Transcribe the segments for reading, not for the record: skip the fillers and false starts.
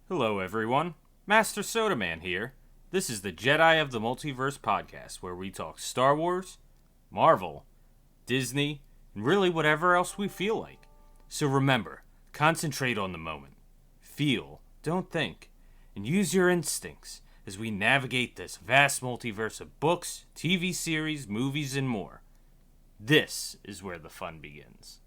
Hello, everyone. Master Soda Man here. This is the Jedi of the Multiverse podcast, where we talk Star Wars, Marvel, Disney, and really whatever else we feel like. So remember, concentrate on the moment. Feel, don't think, and use your instincts as we navigate this vast multiverse of books, TV series, movies, and more. This is where the fun begins.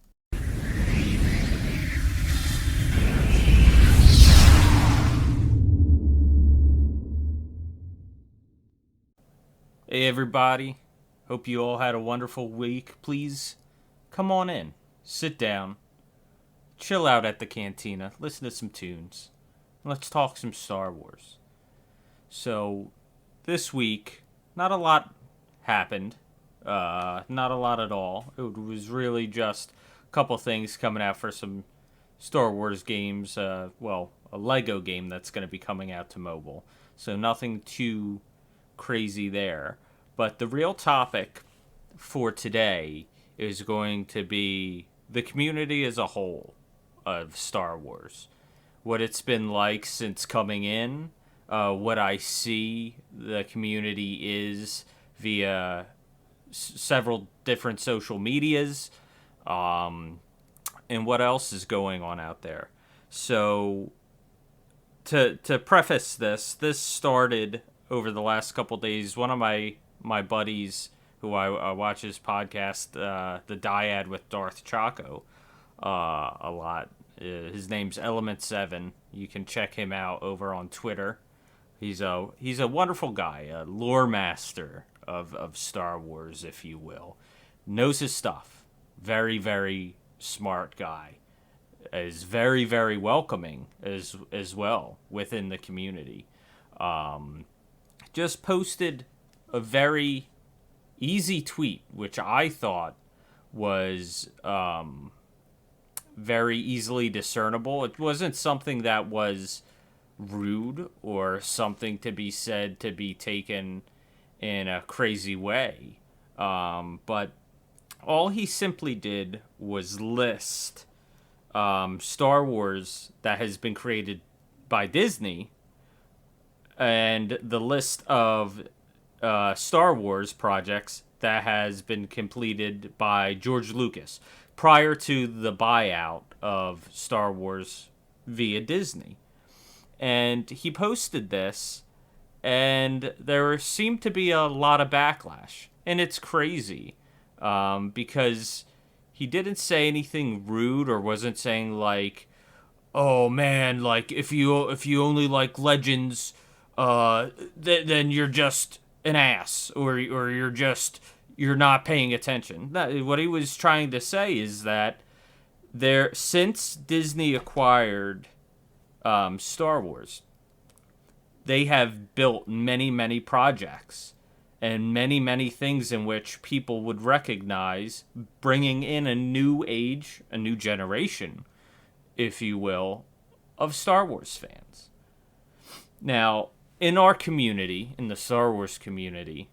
Hey everybody, hope you all had a wonderful week. Please come on in, sit down, chill out at the cantina, listen to some tunes, and let's talk some Star Wars. So, this week, not a lot happened, not a lot at all. It was really just a couple things coming out for some Star Wars games, a Lego game that's going to be coming out to mobile. So nothing too crazy there. But the real topic for today is going to be the community as a whole of Star Wars. What it's been like since coming in, what I see the community is via several different social medias, and what else is going on out there. So, to preface this started over the last couple days. One of my buddies who I watch his podcast, the Dyad with Darth Chaco, a lot. His name's Element 7. You can check him out over on Twitter. He's a wonderful guy, a lore master of Star Wars, if you will. Knows his stuff. Very, very smart guy. Is very, very welcoming as well within the community. Just posted a very easy tweet, which I thought was very easily discernible. It wasn't something that was rude or something to be said to be taken in a crazy way. But all he simply did was list Star Wars that has been created by Disney and the list of Star Wars projects that has been completed by George Lucas prior to the buyout of Star Wars via Disney. And he posted this, and there seemed to be a lot of backlash. And it's crazy, because he didn't say anything rude or wasn't saying like, "Oh man, like if you only like Legends, then you're just an ass, or you're not paying attention." What he was trying to say is that since Disney acquired Star Wars, they have built many projects and many things in which people would recognize, bringing in a new age, a new generation, if you will, of Star Wars fans. Now, in our community, in the Star Wars community,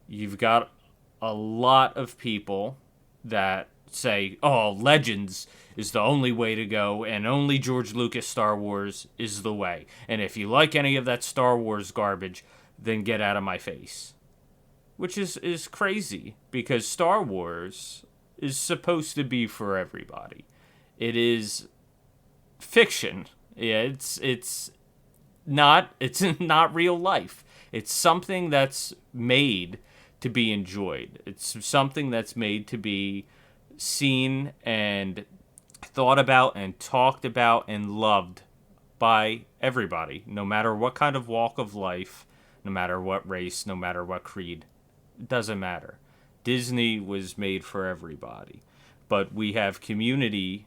you've got a lot of people that say, "Oh, Legends is the only way to go, and only George Lucas Star Wars is the way. And if you like any of that Star Wars garbage, then get out of my face." Which is crazy, because Star Wars is supposed to be for everybody. It is fiction. Yeah, it's not real life. It's something that's made to be enjoyed. It's something that's made to be seen and thought about and talked about and loved by everybody, no matter what kind of walk of life, no matter what race, no matter what creed. It doesn't matter. Disney was made for everybody. But we have community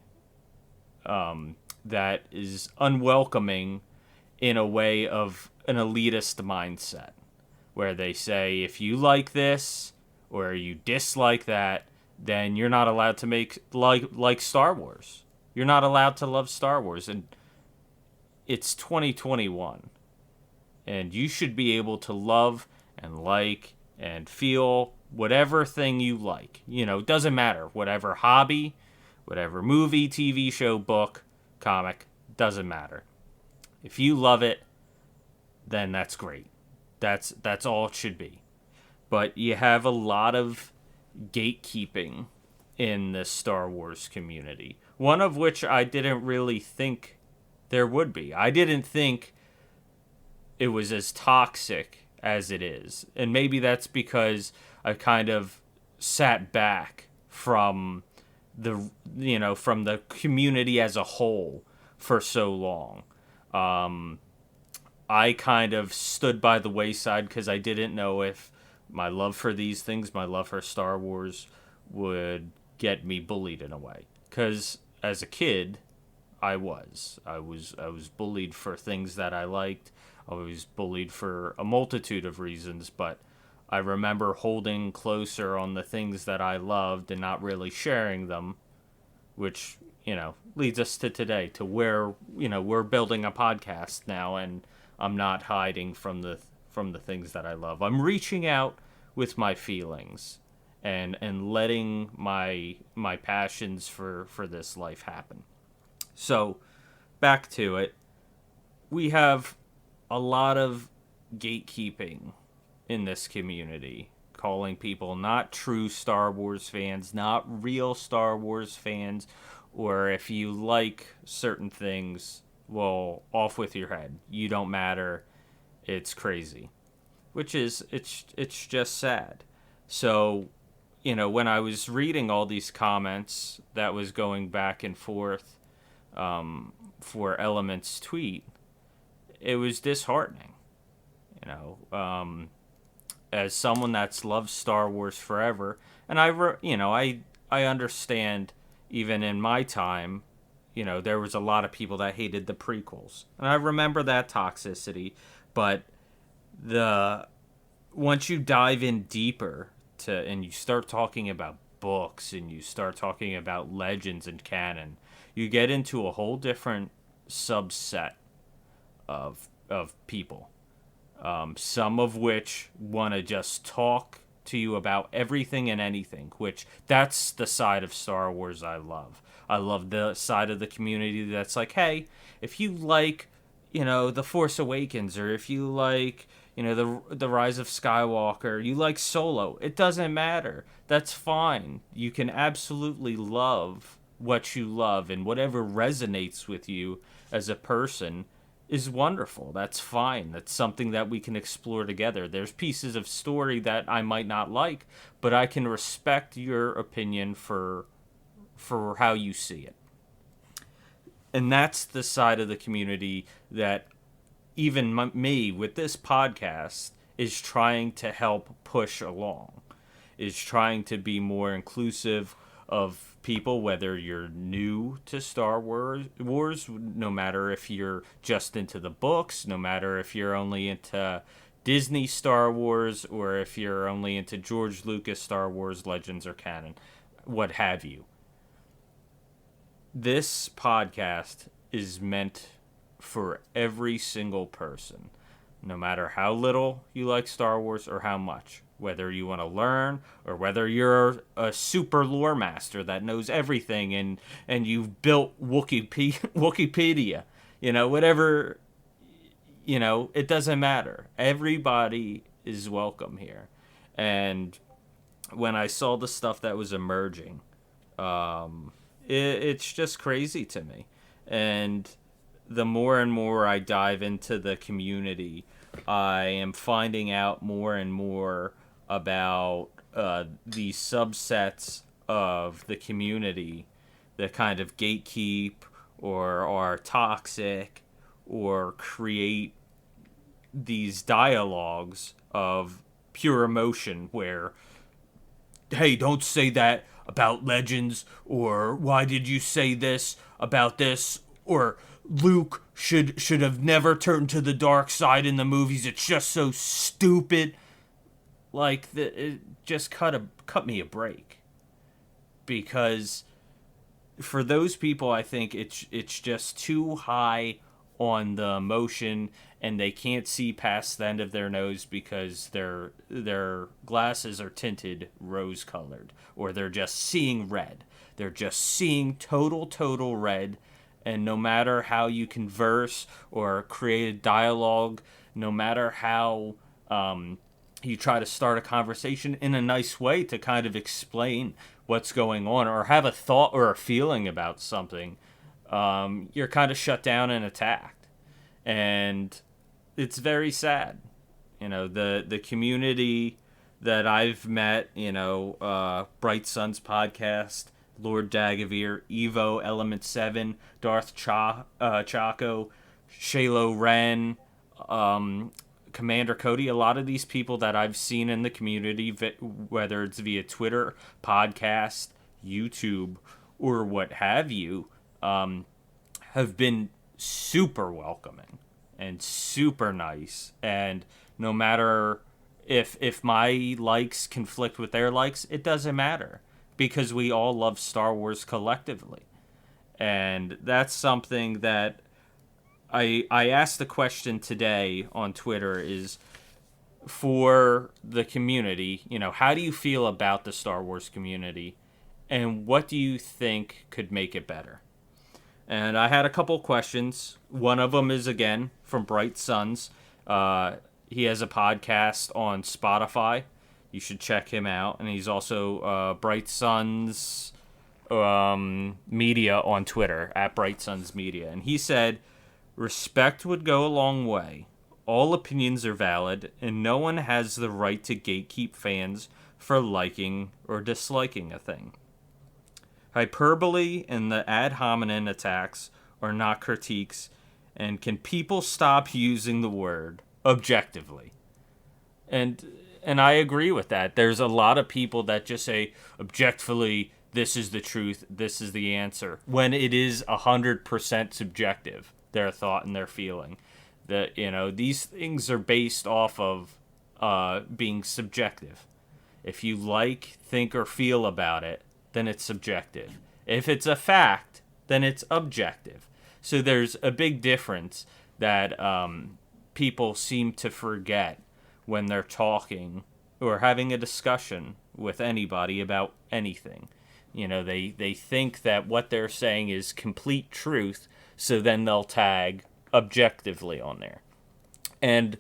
that is unwelcoming in a way of an elitist mindset, where they say, if you like this or you dislike that, then you're not allowed to make like Star Wars. You're not allowed to love Star Wars. And it's 2021. And you should be able to love and like and feel whatever thing you like. You know, it doesn't matter. Whatever hobby, whatever movie, TV show, book, comic, doesn't matter. If you love it, then that's great. That's all it should be. But you have a lot of gatekeeping in the Star Wars community. One of which I didn't really think there would be. I didn't think it was as toxic as it is. And maybe that's because I kind of sat back from from the community as a whole for so long. I kind of stood by the wayside because I didn't know if my love for these things, my love for Star Wars, would get me bullied in a way. Because as a kid, I was bullied for things that I liked. I was bullied for a multitude of reasons, but I remember holding closer on the things that I loved and not really sharing them, which, leads us to today, to where, we're building a podcast now, and I'm not hiding from the things that I love. I'm reaching out with my feelings and letting my passions for this life happen. So, back to it. We have a lot of gatekeeping in this community, calling people not true Star Wars fans, not real Star Wars fans, or if you like certain things, well, off with your head. You don't matter. It's crazy. Which is, it's just sad. So, when I was reading all these comments that was going back and forth for Element's tweet, it was disheartening. As someone that's loved Star Wars forever, and I understand even in my time, there was a lot of people that hated the prequels, and I remember that toxicity. But once you dive in deeper and you start talking about books and you start talking about legends and canon, you get into a whole different subset of people. Some of which want to just talk to you about everything and anything, which that's the side of Star Wars I love. I love the side of the community that's like, hey, if you like, The Force Awakens, or if you like, the Rise of Skywalker, you like Solo, it doesn't matter. That's fine. You can absolutely love what you love, and whatever resonates with you as a person is wonderful. That's fine. That's something that we can explore together. There's pieces of story that I might not like, but I can respect your opinion for how you see it. And that's the side of the community that even me with this podcast is trying to help push along, is trying to be more inclusive of people, whether you're new to Star Wars, no matter if you're just into the books, no matter if you're only into Disney Star Wars, or if you're only into George Lucas Star Wars, Legends, or canon, what have you. This podcast is meant for every single person, no matter how little you like Star Wars or how much. Whether you want to learn, or whether you're a super lore master that knows everything and you've built Wikipedia, whatever, it doesn't matter. Everybody is welcome here. And when I saw the stuff that was emerging, it's just crazy to me. And the more and more I dive into the community, I am finding out more and more about these subsets of the community that kind of gatekeep or are toxic or create these dialogues of pure emotion where, hey, don't say that about Legends, or why did you say this about this, or Luke should have never turned to the dark side in the movies, it's just so stupid. Like, it just cut me a break. Because for those people, I think it's just too high on the emotion, and they can't see past the end of their nose because their glasses are tinted rose-colored, or they're just seeing red. They're just seeing total red, And no matter how you converse or create a dialogue, no matter how you try to start a conversation in a nice way to kind of explain what's going on or have a thought or a feeling about something, you're kind of shut down and attacked. And it's very sad. The community that I've met, Bright Suns podcast, Lord Dagavir, Evo, Element 7, Darth Chaco, Shalo Ren, Commander Cody, a lot of these people that I've seen in the community, whether it's via Twitter, podcast, YouTube, or what have you, have been super welcoming and super nice. And no matter if my likes conflict with their likes, it doesn't matter, because we all love Star Wars collectively. And that's something that I asked the question today on Twitter is, for the community, how do you feel about the Star Wars community, and what do you think could make it better? And I had a couple questions. One of them is, again, from Bright Suns. He has a podcast on Spotify. You should check him out. And he's also Bright Suns Media on Twitter, at Bright Suns Media. And he said, respect would go a long way. All opinions are valid, and no one has the right to gatekeep fans for liking or disliking a thing. Hyperbole and the ad hominem attacks are not critiques, and can people stop using the word objectively? And I agree with that. There's a lot of people that just say, objectively, this is the truth, this is the answer, when it is 100% subjective, their thought and their feeling. That, these things are based off of being subjective. If you think, or feel about it, then it's subjective. If it's a fact, then it's objective. So there's a big difference that people seem to forget when they're talking or having a discussion with anybody about anything. They think that what they're saying is complete truth, so then they'll tag objectively on there. And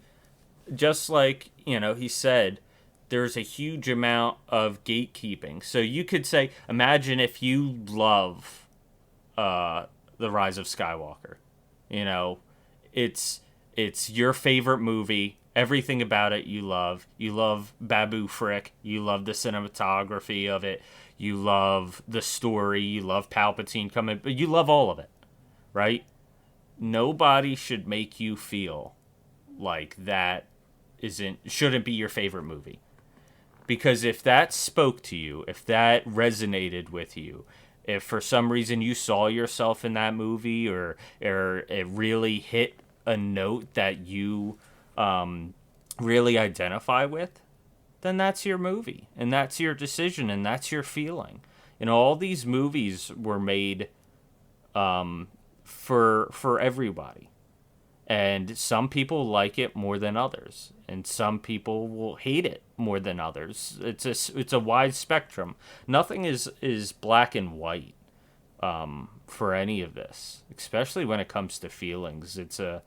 just like, he said, there's a huge amount of gatekeeping. So you could say, imagine if you love The Rise of Skywalker. It's your favorite movie. Everything about it you love. You love Babu Frick. You love the cinematography of it. You love the story. You love Palpatine coming. But you love all of it, right? Nobody should make you feel like that shouldn't be your favorite movie. Because if that spoke to you, if that resonated with you, if for some reason you saw yourself in that movie, or it really hit a note that you really identify with, then that's your movie, and that's your decision, and that's your feeling. All these movies were made for everybody. And some people like it more than others, and some people will hate it more than others. It's a wide spectrum. Nothing is black and white for any of this, especially when it comes to feelings. It's a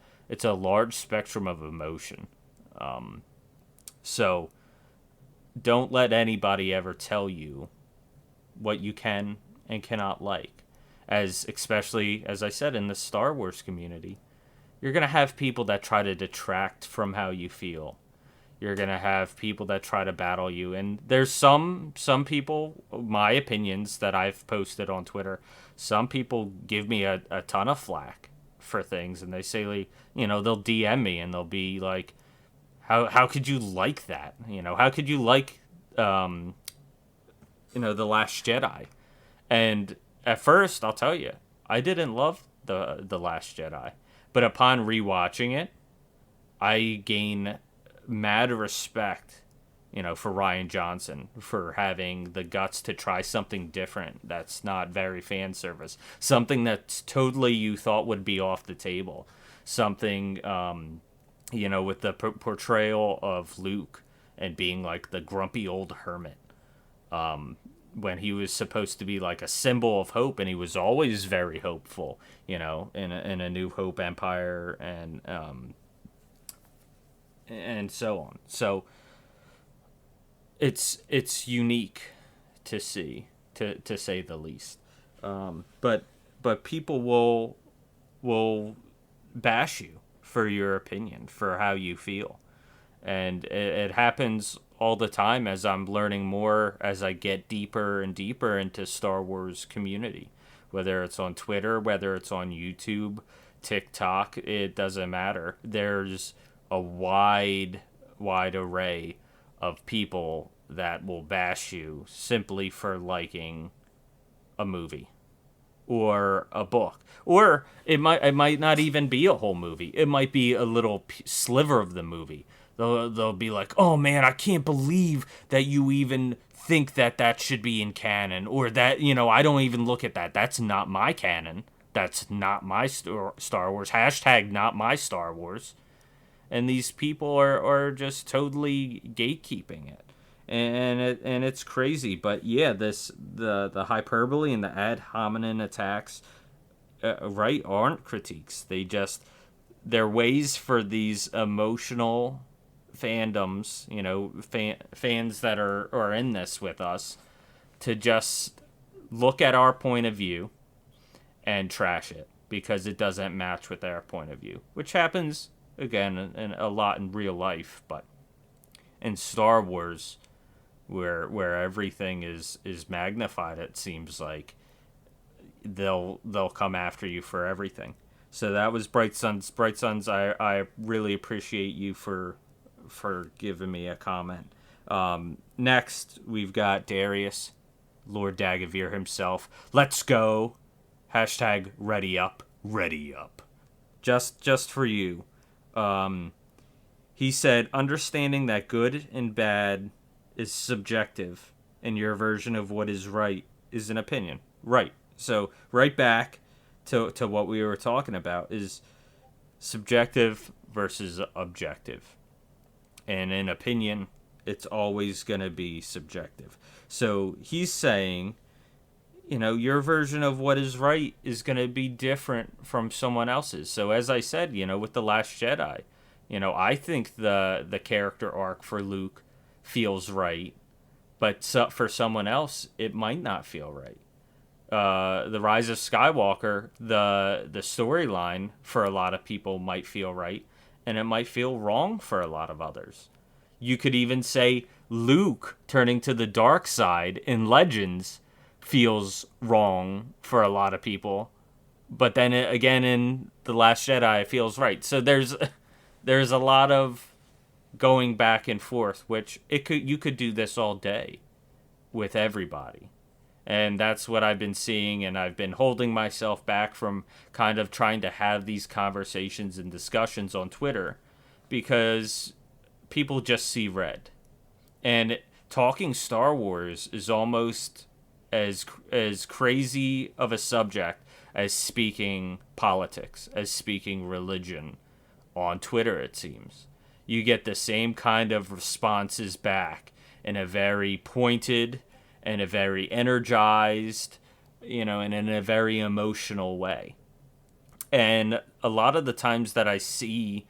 large spectrum of emotion. So don't let anybody ever tell you what you can and cannot like. Especially, as I said, in the Star Wars community, you're going to have people that try to detract from how you feel. You're going to have people that try to battle you. And there's some people, my opinions that I've posted on Twitter, some people give me a ton of flack for things. And they say, they'll DM me and they'll be like, how could you like that? How could you like, The Last Jedi? And at first, I'll tell you, I didn't love the Last Jedi. But upon rewatching it, I gain mad respect, for Rian Johnson for having the guts to try something different that's not very fan service. Something that's totally you thought would be off the table. Something, with the portrayal of Luke and being like the grumpy old hermit. when he was supposed to be like a symbol of hope, and he was always very hopeful, in a New Hope empire, and so on. So it's unique to see, to say the least. But people will bash you for your opinion, for how you feel, and it happens all the time as I'm learning more, as I get deeper and deeper into Star Wars community, whether it's on Twitter, whether it's on YouTube, TikTok, it doesn't matter. There's a wide array of people that will bash you simply for liking a movie or a book, or it might not even be a whole movie. It might be a little sliver of the movie. They'll be like, "Oh man, I can't believe that you even think that should be in canon, or that I don't even look at that. That's not my canon. That's not my Star Wars. Hashtag not my Star Wars." And these people are just totally gatekeeping it, and it's crazy. But yeah, the hyperbole and the ad hominem attacks, right, aren't critiques. They're ways for these emotional fandoms, fans that are in this with us, to just look at our point of view and trash it because it doesn't match with their point of view, which happens again in a lot in real life. But in Star Wars, where everything is magnified, it seems like they'll come after you for everything. So that was Bright Suns. Bright Suns, I really appreciate you for giving me a comment. Next, we've got Darius, Lord Dagavir himself. Let's go. Hashtag ready up. Ready up. Just for you. He said, understanding that good and bad is subjective, and your version of what is right is an opinion. Right. So right back to what we were talking about is subjective versus objective. And in opinion, it's always going to be subjective. So he's saying, your version of what is right is going to be different from someone else's. So as I said, with The Last Jedi, I think the character arc for Luke feels right, but for someone else, it might not feel right. The Rise of Skywalker, the storyline for a lot of people might feel right, and it might feel wrong for a lot of others. You could even say Luke turning to the dark side in Legends feels wrong for a lot of people, but then again in The Last Jedi it feels right. So there's a lot of going back and forth, which you could do this all day with everybody. And that's what I've been seeing, and I've been holding myself back from kind of trying to have these conversations and discussions on Twitter because people just see red. And talking Star Wars is almost as crazy of a subject as speaking politics, as speaking religion on Twitter, it seems. You get the same kind of responses back in a very pointed and a very energized, and in a very emotional way. And a lot of the times that I see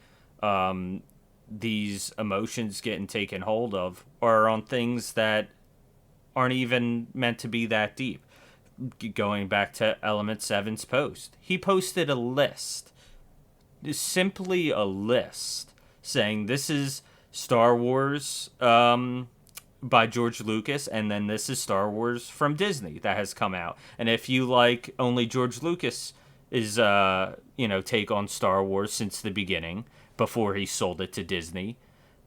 these emotions getting taken hold of are on things that aren't even meant to be that deep. Going back to Element 7's post, he posted a list, simply a list, saying this is Star Wars by George Lucas, and then this is Star Wars from Disney that has come out. And if you like only George Lucas is take on Star Wars since the beginning, before he sold it to Disney,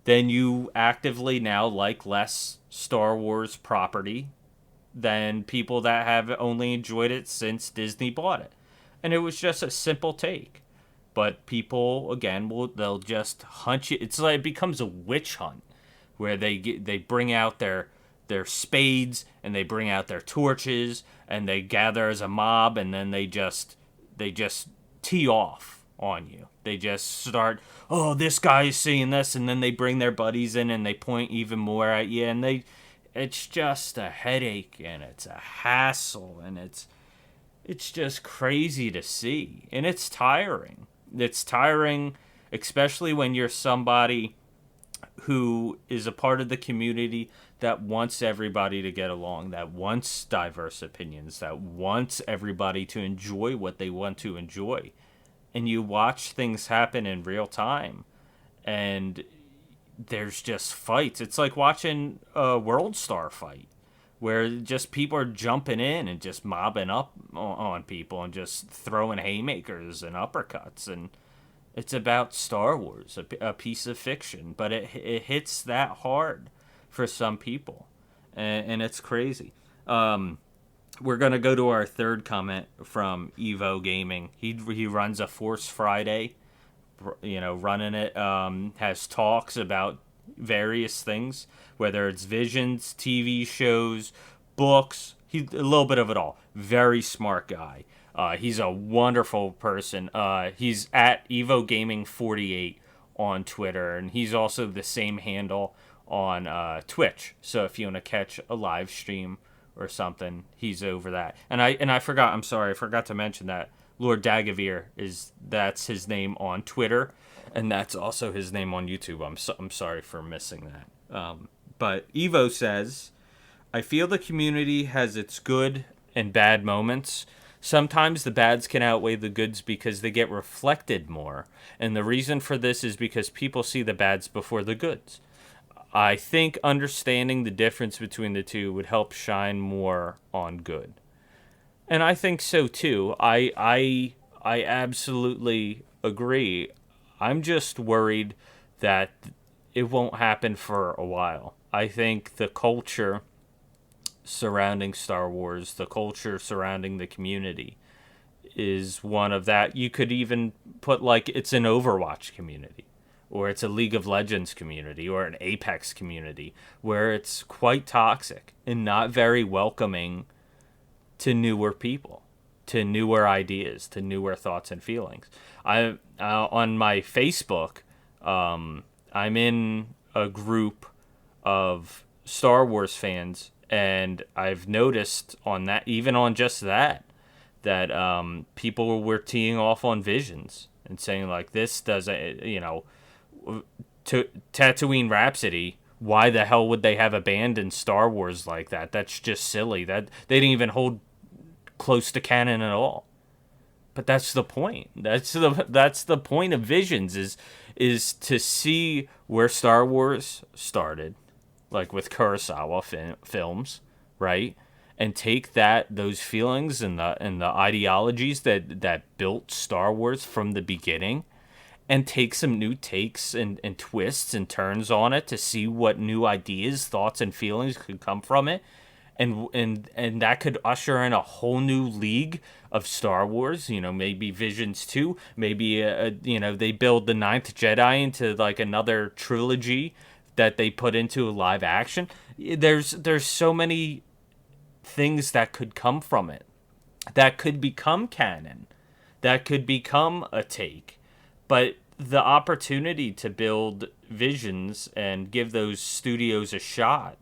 then you actively now like less Star Wars property than people that have only enjoyed it since Disney bought it. And it was just a simple take. But people, again, they'll just hunt you. It's like it becomes a witch hunt where they bring out their spades and they bring out their torches and they gather as a mob, and then they just tee off on you. They just start, oh, this guy is saying this, and then they bring their buddies in and they point even more at you, and it's just a headache, and it's a hassle, and it's just crazy to see, and it's tiring. It's tiring, especially when you're somebody who is a part of the community that wants everybody to get along, that wants diverse opinions, that wants everybody to enjoy what they want to enjoy. And you watch things happen in real time, and there's just fights. It's like watching a World Star fight, where just people are jumping in and just mobbing up on people and just throwing haymakers and uppercuts. And it's about Star Wars, a piece of fiction, but it hits that hard for some people, and it's crazy. We're gonna go to our third comment from Evo Gaming. He runs a Force Friday, running it. Has talks about various things, whether it's visions, TV shows, books. He's a little bit of it all. Very smart guy. He's a wonderful person. He's at Evo Gaming 48 on Twitter, and he's also the same handle on Twitch. So if you want to catch a live stream or something, he's over that. And I forgot. I'm sorry. I forgot to mention that Lord Dagavir that's his name on Twitter, and that's also his name on YouTube. I'm sorry for missing that. But Evo says, I feel the community has its good and bad moments. Sometimes the bads can outweigh the goods because they get reflected more. And the reason for this is because people see the bads before the goods. I think understanding the difference between the two would help shine more on good. And I think so too. I absolutely agree. I'm just worried that it won't happen for a while. I think the culture surrounding Star Wars, the culture surrounding the community, is one of that. You could even put like it's an Overwatch community, or it's a League of Legends community, or an Apex community, where it's quite toxic and not very welcoming to newer people, to newer ideas, to newer thoughts and feelings. I on my Facebook, I'm in a group of Star Wars fans, and I've noticed on that, even on just that people were teeing off on Visions and saying like, this doesn't, Tatooine Rhapsody, why the hell would they have abandoned Star Wars like that? That's just silly. That they didn't even hold close to canon at all. But that's the point. That's the point of Visions is to see where Star Wars started, like with Kurosawa films, right? And take those feelings and the ideologies that built Star Wars from the beginning, and take some new takes and twists and turns on it to see what new ideas, thoughts, and feelings could come from it. And that could usher in a whole new league of Star Wars. Maybe Visions 2. Maybe they build the Ninth Jedi into like another trilogy that they put into a live action. There's so many things that could come from it, that could become canon, that could become a take. But the opportunity to build Visions and give those studios a shot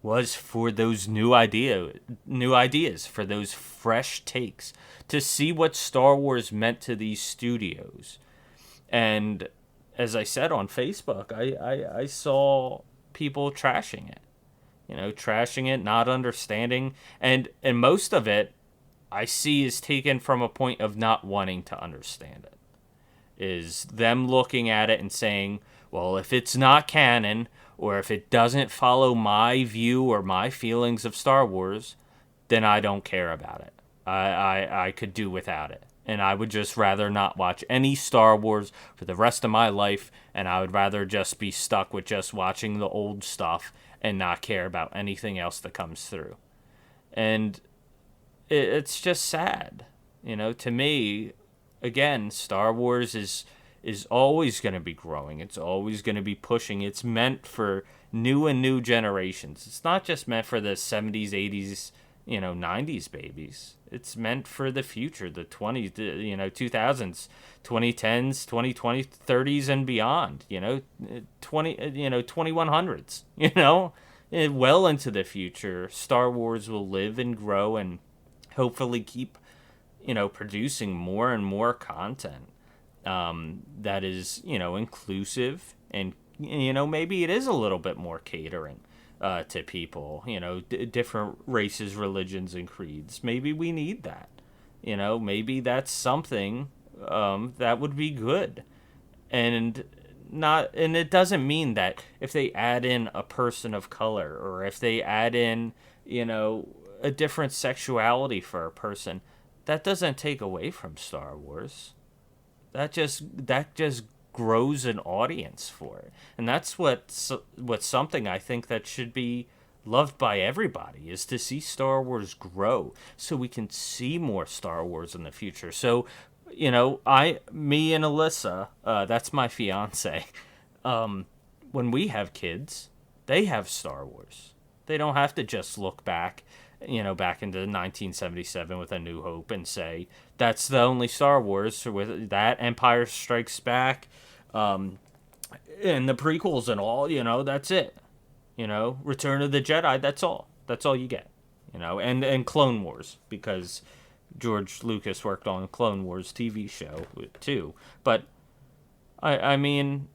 was for those new ideas, for those fresh takes, to see what Star Wars meant to these studios. And as I said on Facebook, I saw people trashing it, not understanding, and most of it I see is taken from a point of not wanting to understand it. Is them looking at it and saying, well, if it's not canon, or if it doesn't follow my view or my feelings of Star Wars, then I don't care about it. I could do without it. And I would just rather not watch any Star Wars for the rest of my life, and I would rather just be stuck with just watching the old stuff and not care about anything else that comes through. And it's just sad. To me, again, Star Wars is always going to be growing. It's always going to be pushing. It's meant for new generations. It's not just meant for the 70s, 80s, 90s babies. It's meant for the future, the 20s, 2000s, 2010s, 2020s, 30s and beyond, 2100s, well into the future, Star Wars will live and grow and hopefully keep, producing more and more content that is, inclusive and, maybe it is a little bit more catering to people, different races, religions, and creeds. Maybe we need that. Maybe that's something that would be good. And it doesn't mean that if they add in a person of color or if they add in, a different sexuality for a person, that doesn't take away from Star Wars. That just grows an audience for it, and that's what's something I think that should be loved by everybody, is to see Star Wars grow so we can see more Star Wars in the future. So, me and Alyssa, that's my fiance, when we have kids, they have Star Wars. They don't have to just look back, back into 1977 with A New Hope and say, that's the only Star Wars. With that, Empire Strikes Back, and the prequels and all, that's it. Return of the Jedi, that's all. That's all you get. And Clone Wars, because George Lucas worked on Clone Wars TV show too. But I mean,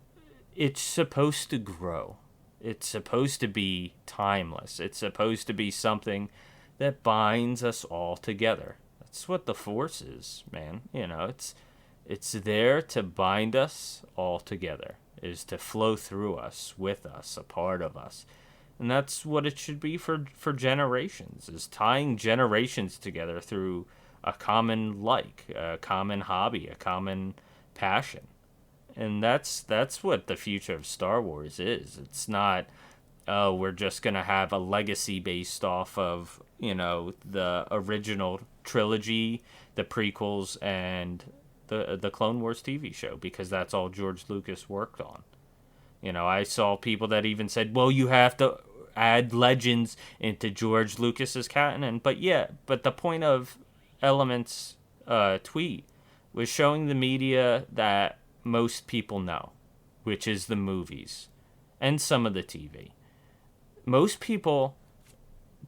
it's supposed to grow. It's supposed to be timeless. It's supposed to be something that binds us all together. That's what the Force is, man. It's there to bind us all together, is to flow through us, with us, a part of us. And that's what it should be for generations, is tying generations together through a common a common hobby, a common passion. And that's what the future of Star Wars is. It's not, oh, we're just going to have a legacy based off of, the original trilogy, the prequels, and the Clone Wars TV show, because that's all George Lucas worked on. I saw people that even said, well, you have to add Legends into George Lucas's canon. But the point of Element's tweet was showing the media that most people know, which is the movies and some of the TV. Most people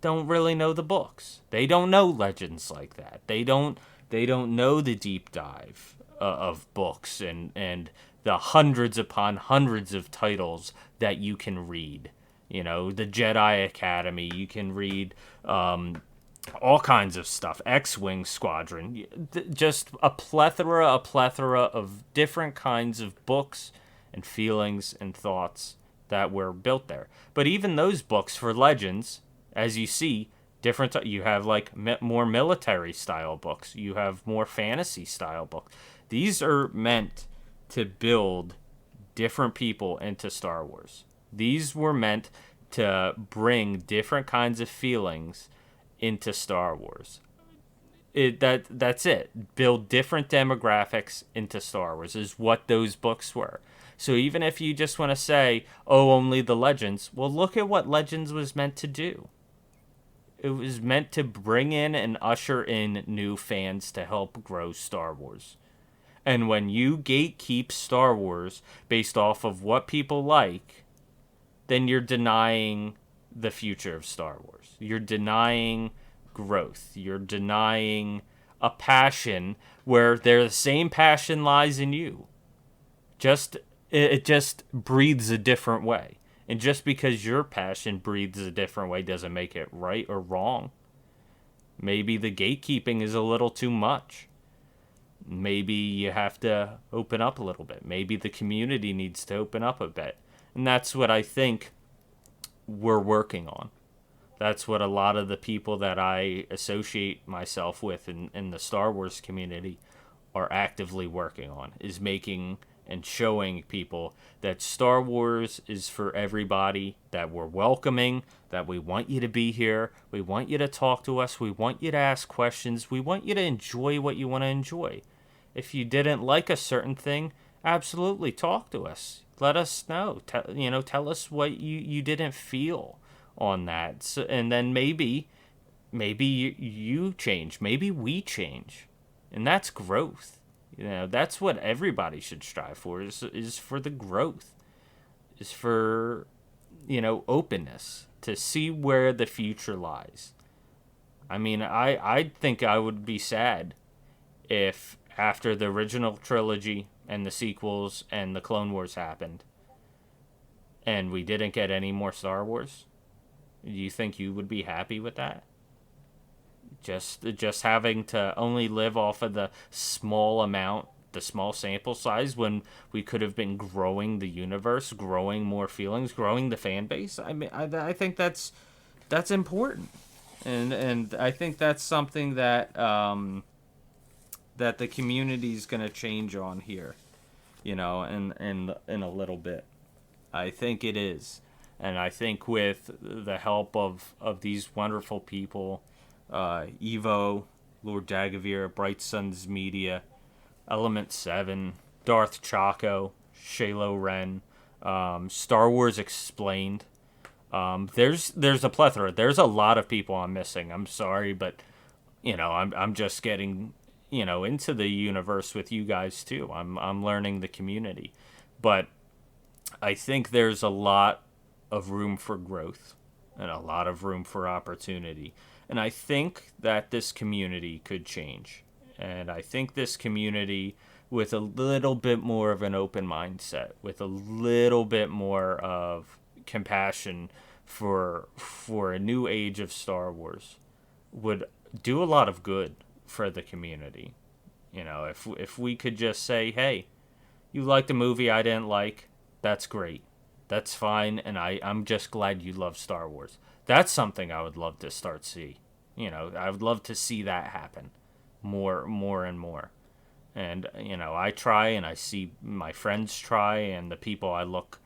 don't really know the books. They don't know Legends like that. They don't know the deep dive of books and the hundreds upon hundreds of titles that you can read. The Jedi Academy, you can read all kinds of stuff. X-Wing Squadron, just a plethora of different kinds of books and feelings and thoughts that were built there. But even those books for Legends, as you see, different. You have like more military style books. You have more fantasy style books. These are meant to build different people into Star Wars. These were meant to bring different kinds of feelings into Star Wars. That's it. Build different demographics into Star Wars is what those books were. So even if you just want to say, oh, only the Legends, well, look at what Legends was meant to do. It was meant to bring in and usher in new fans to help grow Star Wars. And when you gatekeep Star Wars based off of what people like, then you're denying the future of Star Wars. You're denying growth. You're denying a passion where the same passion lies in you. It just breathes a different way. And just because your passion breathes a different way doesn't make it right or wrong. Maybe the gatekeeping is a little too much. Maybe you have to open up a little bit. Maybe the community needs to open up a bit. And that's what I think we're working on. That's what a lot of the people that I associate myself with in the Star Wars community are actively working on, is making and showing people that Star Wars is for everybody, that we're welcoming, that we want you to be here, we want you to talk to us, we want you to ask questions, we want you to enjoy what you want to enjoy. If you didn't like a certain thing, absolutely talk to us. Let us know. Tell us what you didn't feel on that. So, and then maybe you change, maybe we change. And that's growth. That's what everybody should strive for, is for the growth, is for, openness. to see where the future lies. I mean, I think I would be sad if after the original trilogy and the sequels and the Clone Wars happened and we didn't get any more Star Wars. Do you think you would be happy with that? Just having to only live off of the small sample size when we could have been growing the universe, growing more feelings, growing the fan base. I mean, I think that's important, and I think that's something that that the community is going to change on here, in a little bit. I think it is, and I think with the help of these wonderful people, Evo, Lord Dagavir, Bright Suns Media, Element 7, Darth Chaco, Shalo Ren, Star Wars Explained. There's a plethora. There's a lot of people I'm missing. I'm sorry, but I'm just getting into the universe with you guys too. I'm learning the community, but I think there's a lot of room for growth and a lot of room for opportunity. And I think that this community could change. And I think this community, with a little bit more of an open mindset, with a little bit more of compassion for a new age of Star Wars, would do a lot of good for the community. If we could just say, hey, you liked a movie I didn't like, that's great. That's fine, and I'm just glad you love Star Wars. That's something I would love to start see. I would love to see that happen more and more. And I try, and I see my friends try, and the people I look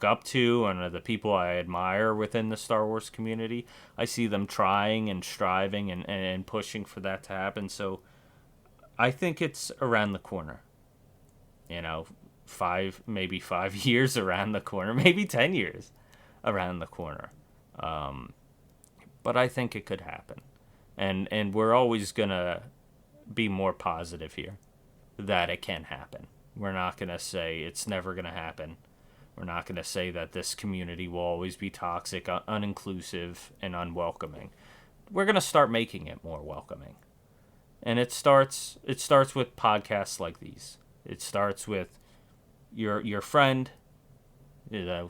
up to, and the people I admire within the Star Wars community, I see them trying and striving and pushing for that to happen. So I think it's around the corner. 5 years around the corner, maybe 10 years around the corner. But I think it could happen. And we're always going to be more positive here that it can happen. We're not going to say it's never going to happen. We're not going to say that this community will always be toxic, uninclusive, and unwelcoming. We're going to start making it more welcoming. And it starts with podcasts like these. It starts with your friend,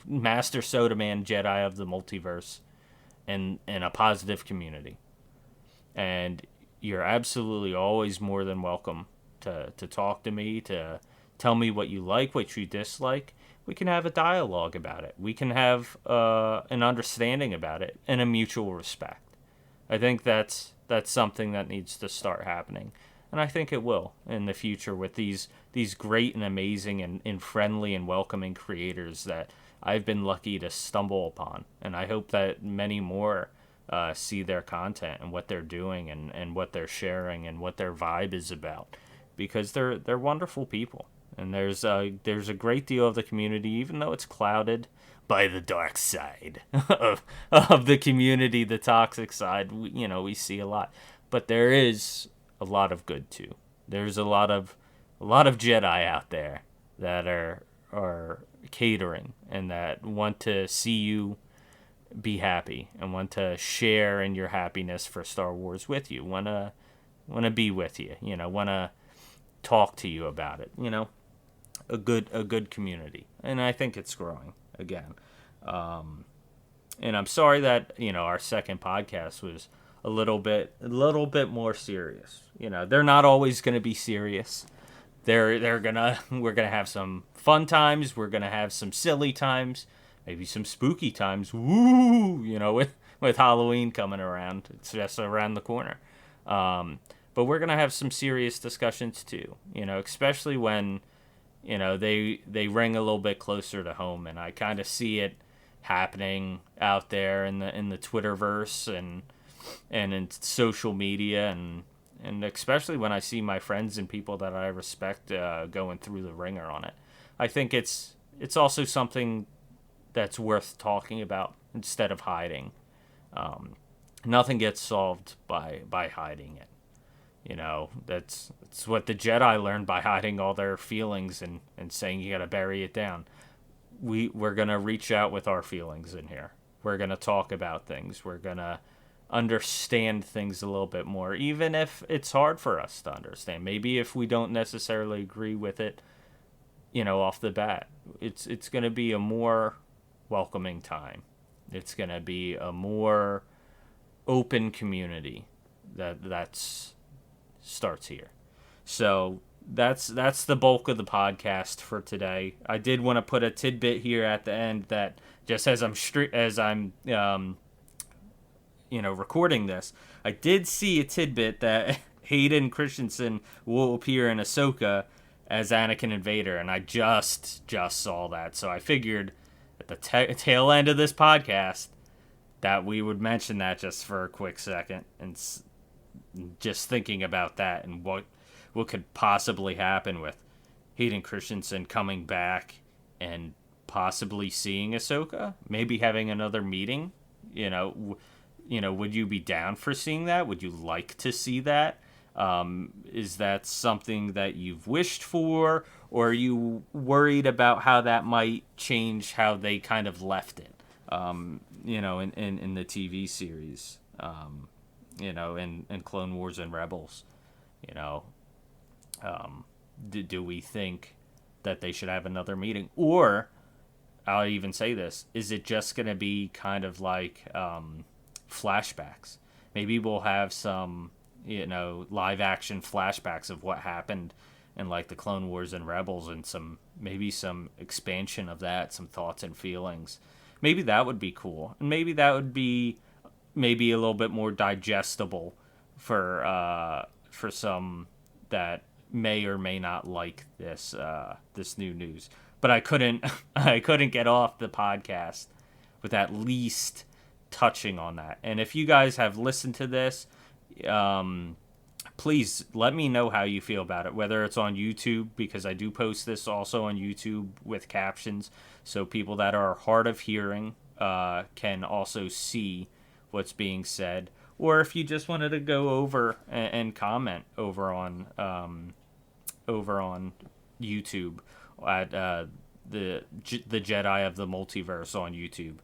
Master Soda Man, Jedi of the Multiverse, and a positive community. And you're absolutely always more than welcome to talk to me, to tell me what you like, what you dislike. We can have a dialogue about it. We can have an understanding about it and a mutual respect. I think that's something that needs to start happening. And I think it will in the future with these great and amazing and friendly and welcoming creators that I've been lucky to stumble upon. And I hope that many more see their content and what they're doing and what they're sharing and what their vibe is about. Because they're wonderful people. And there's a great deal of the community, even though it's clouded by the dark side of the community, the toxic side, we see a lot. But there is a lot of good too. There's a lot of Jedi out there that are catering and that want to see you be happy and want to share in your happiness for Star Wars with you. Want to be with you. Want to talk to you about it. A good community, and I think it's growing again. And I'm sorry that our second podcast was a little bit more serious. They're not always going to be serious. We're gonna have some fun times. We're gonna have some silly times, maybe some spooky times. Woo! With Halloween coming around, it's just around the corner. But we're gonna have some serious discussions too. Especially when they ring a little bit closer to home, and I kind of see it happening out there in the Twitterverse and in social media, and especially when I see my friends and people that I respect going through the ringer on it. I think it's also something that's worth talking about instead of hiding. Nothing gets solved by hiding it. That's what the Jedi learned by hiding all their feelings and saying you gotta bury it down. We're gonna reach out with our feelings in here. We're going to talk about things. We're going to understand things a little bit more, even if it's hard for us to understand. Maybe if we don't necessarily agree with it, off the bat, it's going to be a more welcoming time. It's going to be a more open community that starts here. So that's the bulk of the podcast for today. I did want to put a tidbit here at the end that just as I'm recording this, I did see a tidbit that Hayden Christensen will appear in Ahsoka as Anakin and Vader, and I just saw that. So I figured at the tail end of this podcast that we would mention that just for a quick second, and just thinking about that and what could possibly happen with Hayden Christensen coming back and possibly seeing Ahsoka, maybe having another meeting. Would you be down for seeing that? Would you like to see that? Is that something that you've wished for, or are you worried about how that might change how they kind of left it? In the TV series, in Clone Wars and Rebels, do we think that they should have another meeting? Or, I'll even say this, is it just going to be kind of like flashbacks? Maybe we'll have some, live action flashbacks of what happened in like the Clone Wars and Rebels, and some expansion of that, some thoughts and feelings. Maybe that would be cool. And maybe that would be maybe a little bit more digestible for some that may or may not like this new news. But I couldn't get off the podcast with at least touching on that. And if you guys have listened to this, please let me know how you feel about it, whether it's on YouTube, because I do post this also on YouTube with captions, so people that are hard of hearing can also see what's being said, or if you just wanted to go over and comment over on YouTube at the Jedi of the Multiverse on YouTube.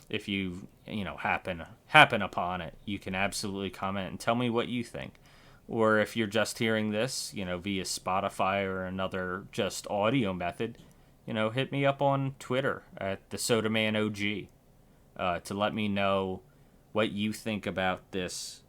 If you happen upon it, you can absolutely comment and tell me what you think. Or if you're just hearing this, via Spotify or another just audio method, hit me up on Twitter at the SodaMan OG to let me know what you think about this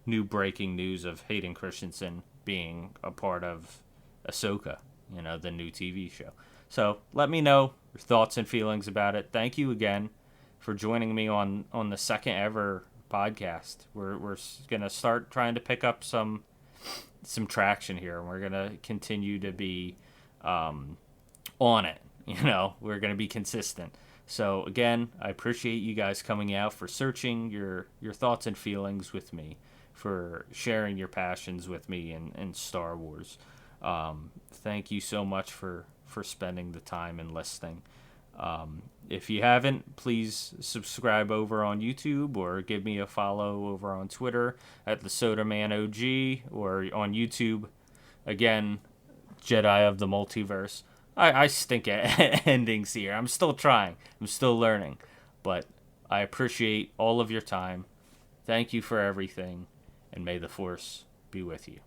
new breaking news of Hayden Christensen being a part of Ahsoka, the new TV show. So let me know your thoughts and feelings about it. Thank you again for joining me on the second ever podcast. We're gonna start trying to pick up some traction here, and we're gonna continue to be on it. We're gonna be consistent. So again, I appreciate you guys coming out, for searching your thoughts and feelings with me, for sharing your passions with me in Star Wars. Thank you so much for spending the time and listening. If you haven't, please subscribe over on YouTube, or give me a follow over on Twitter at the SodaMan OG, or on YouTube, again, Jedi of the Multiverse. I stink at endings here. I'm still trying. I'm still learning. But I appreciate all of your time. Thank you for everything, and may the Force be with you.